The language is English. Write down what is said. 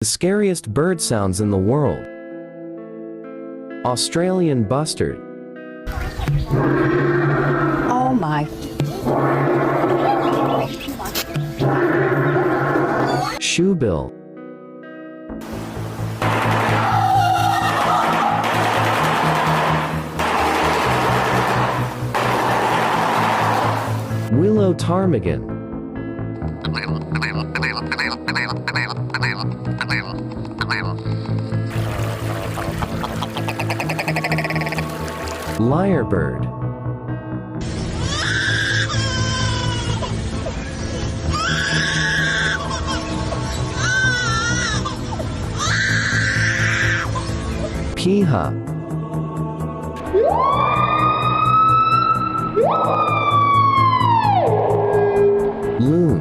The scariest bird sounds in the world. Australian bustard. Oh my. Shoebill. Willow ptarmigan. Lyrebird. Piha. Loon.